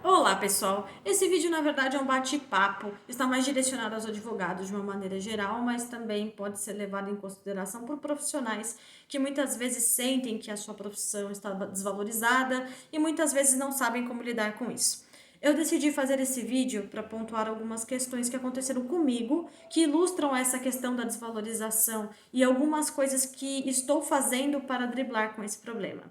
Olá, pessoal! Esse vídeo, na verdade, é um bate-papo. Está mais direcionado aos advogados de uma maneira geral, mas também pode ser levado em consideração por profissionais que muitas vezes sentem que a sua profissão está desvalorizada e muitas vezes não sabem como lidar com isso. Eu decidi fazer esse vídeo para pontuar algumas questões que aconteceram comigo, que ilustram essa questão da desvalorização e algumas coisas que estou fazendo para driblar com esse problema.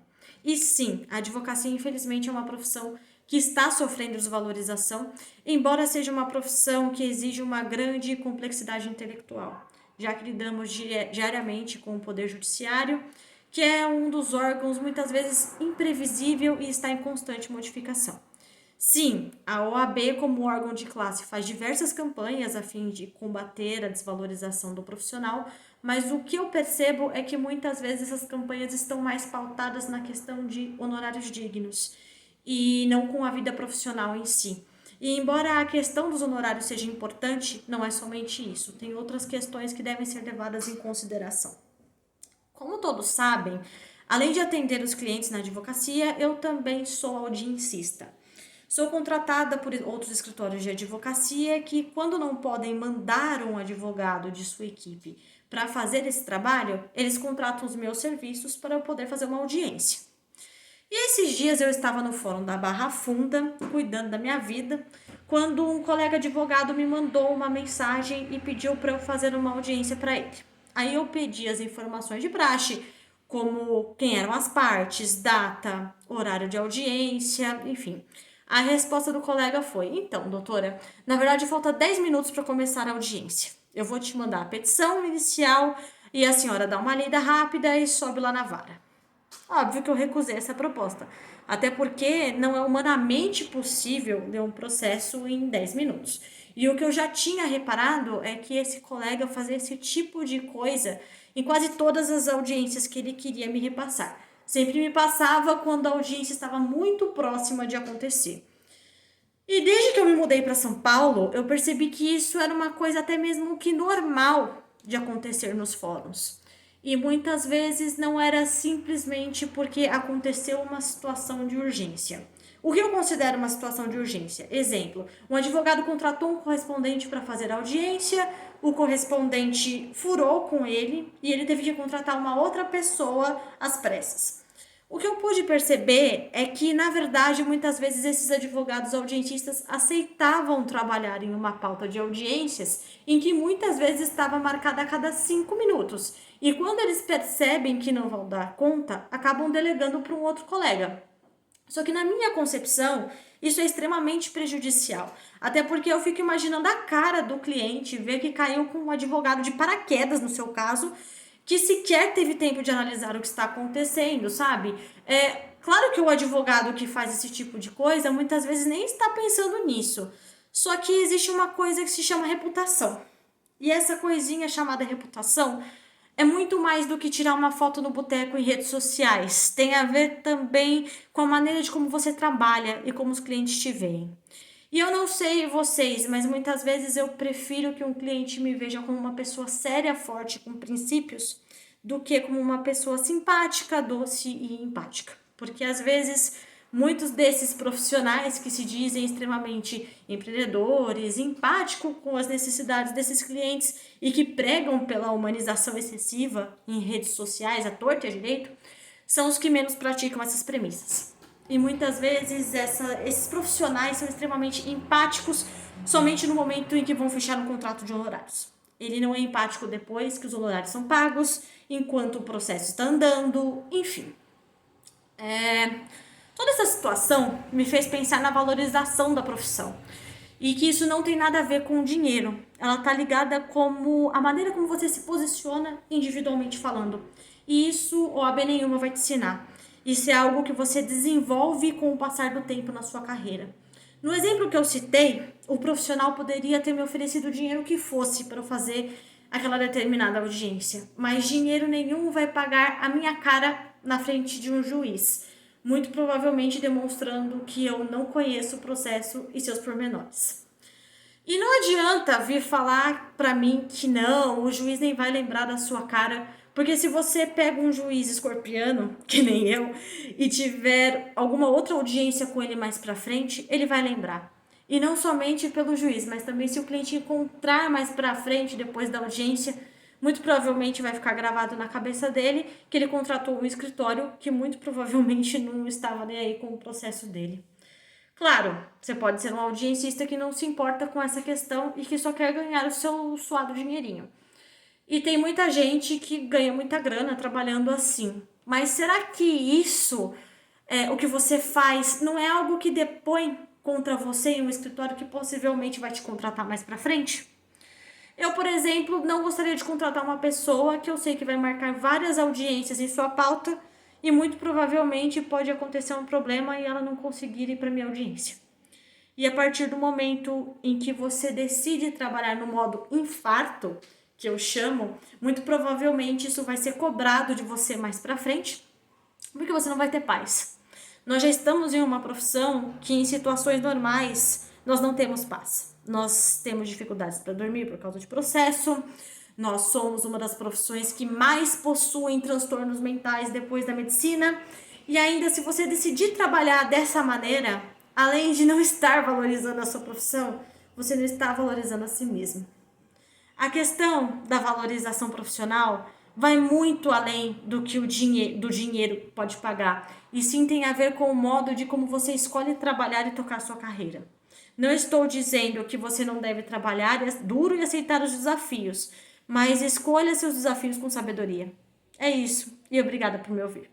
E sim, a advocacia, infelizmente, é uma profissão que está sofrendo desvalorização, embora seja uma profissão que exige uma grande complexidade intelectual, já que lidamos diariamente com o Poder Judiciário, que é um dos órgãos muitas vezes imprevisível e está em constante modificação. Sim, a OAB, como órgão de classe, faz diversas campanhas a fim de combater a desvalorização do profissional, mas o que eu percebo é que muitas vezes essas campanhas estão mais pautadas na questão de honorários dignos e não com a vida profissional em si. E embora a questão dos honorários seja importante, não é somente isso, tem outras questões que devem ser levadas em consideração. Como todos sabem, além de atender os clientes na advocacia, eu também sou audiencista. Sou contratada por outros escritórios de advocacia que, quando não podem mandar um advogado de sua equipe para fazer esse trabalho, eles contratam os meus serviços para eu poder fazer uma audiência. E esses dias eu estava no fórum da Barra Funda, cuidando da minha vida, quando um colega advogado me mandou uma mensagem e pediu para eu fazer uma audiência para ele. Aí eu pedi as informações de praxe, como quem eram as partes, data, horário de audiência, enfim. A resposta do colega foi: então, doutora, na verdade falta 10 minutos para começar a audiência. Eu vou te mandar a petição inicial e a senhora dá uma lida rápida e sobe lá na vara. Óbvio que eu recusei essa proposta, até porque não é humanamente possível ler um processo em 10 minutos. E o que eu já tinha reparado é que esse colega fazia esse tipo de coisa em quase todas as audiências que ele queria me repassar. Sempre me passava quando a audiência estava muito próxima de acontecer. E desde que eu me mudei para São Paulo, eu percebi que isso era uma coisa até mesmo que normal de acontecer nos fóruns. E muitas vezes não era simplesmente porque aconteceu uma situação de urgência. O que eu considero uma situação de urgência? Exemplo, um advogado contratou um correspondente para fazer a audiência, o correspondente furou com ele e ele teve que contratar uma outra pessoa às pressas. O que eu pude perceber é que, na verdade, muitas vezes esses advogados audientistas aceitavam trabalhar em uma pauta de audiências em que muitas vezes estava marcada a cada 5 minutos. E quando eles percebem que não vão dar conta, acabam delegando para um outro colega. Só que na minha concepção, isso é extremamente prejudicial. Até porque eu fico imaginando a cara do cliente, ver que caiu com um advogado de paraquedas, no seu caso, que sequer teve tempo de analisar o que está acontecendo, sabe? Claro que o advogado que faz esse tipo de coisa muitas vezes nem está pensando nisso. Só que existe uma coisa que se chama reputação. E essa coisinha chamada reputação é muito mais do que tirar uma foto no boteco em redes sociais. Tem a ver também com a maneira de como você trabalha e como os clientes te veem. E eu não sei vocês, mas muitas vezes eu prefiro que um cliente me veja como uma pessoa séria, forte, com princípios, do que como uma pessoa simpática, doce e empática. Porque às vezes muitos desses profissionais que se dizem extremamente empreendedores, empáticos com as necessidades desses clientes e que pregam pela humanização excessiva em redes sociais, à torta e à direito, são os que menos praticam essas premissas. E muitas vezes esses profissionais são extremamente empáticos somente no momento em que vão fechar um contrato de honorários. Ele não é empático depois que os honorários são pagos, enquanto o processo está andando, enfim. Toda essa situação me fez pensar na valorização da profissão. E que isso não tem nada a ver com o dinheiro. Ela está ligada como a maneira como você se posiciona individualmente falando. E isso OAB nenhuma vai te ensinar. Isso é algo que você desenvolve com o passar do tempo na sua carreira. No exemplo que eu citei, o profissional poderia ter me oferecido o dinheiro que fosse para eu fazer aquela determinada audiência, mas dinheiro nenhum vai pagar a minha cara na frente de um juiz, muito provavelmente demonstrando que eu não conheço o processo e seus pormenores. E não adianta vir falar para mim que não, o juiz nem vai lembrar da sua cara Porque se você pega um juiz escorpiano, que nem eu, e tiver alguma outra audiência com ele mais pra frente, ele vai lembrar. E não somente pelo juiz, mas também se o cliente encontrar mais pra frente, depois da audiência, muito provavelmente vai ficar gravado na cabeça dele que ele contratou um escritório que muito provavelmente não estava nem aí com o processo dele. Claro, você pode ser um audiencista que não se importa com essa questão e que só quer ganhar o seu suado dinheirinho. E tem muita gente que ganha muita grana trabalhando assim. Mas será que isso, o que você faz, não é algo que depõe contra você em um escritório que possivelmente vai te contratar mais pra frente? Eu, por exemplo, não gostaria de contratar uma pessoa que eu sei que vai marcar várias audiências em sua pauta e muito provavelmente pode acontecer um problema e ela não conseguir ir para minha audiência. E a partir do momento em que você decide trabalhar no modo infarto, que eu chamo, muito provavelmente isso vai ser cobrado de você mais para frente, porque você não vai ter paz. Nós já estamos em uma profissão que em situações normais nós não temos paz. Nós temos dificuldades para dormir por causa de processo. Nós somos uma das profissões que mais possuem transtornos mentais depois da medicina. E ainda, se você decidir trabalhar dessa maneira, além de não estar valorizando a sua profissão, você não está valorizando a si mesmo. A questão da valorização profissional vai muito além do que do dinheiro pode pagar, e sim tem a ver com o modo de como você escolhe trabalhar e tocar sua carreira. Não estou dizendo que você não deve trabalhar duro e aceitar os desafios, mas escolha seus desafios com sabedoria. É isso, e obrigada por me ouvir.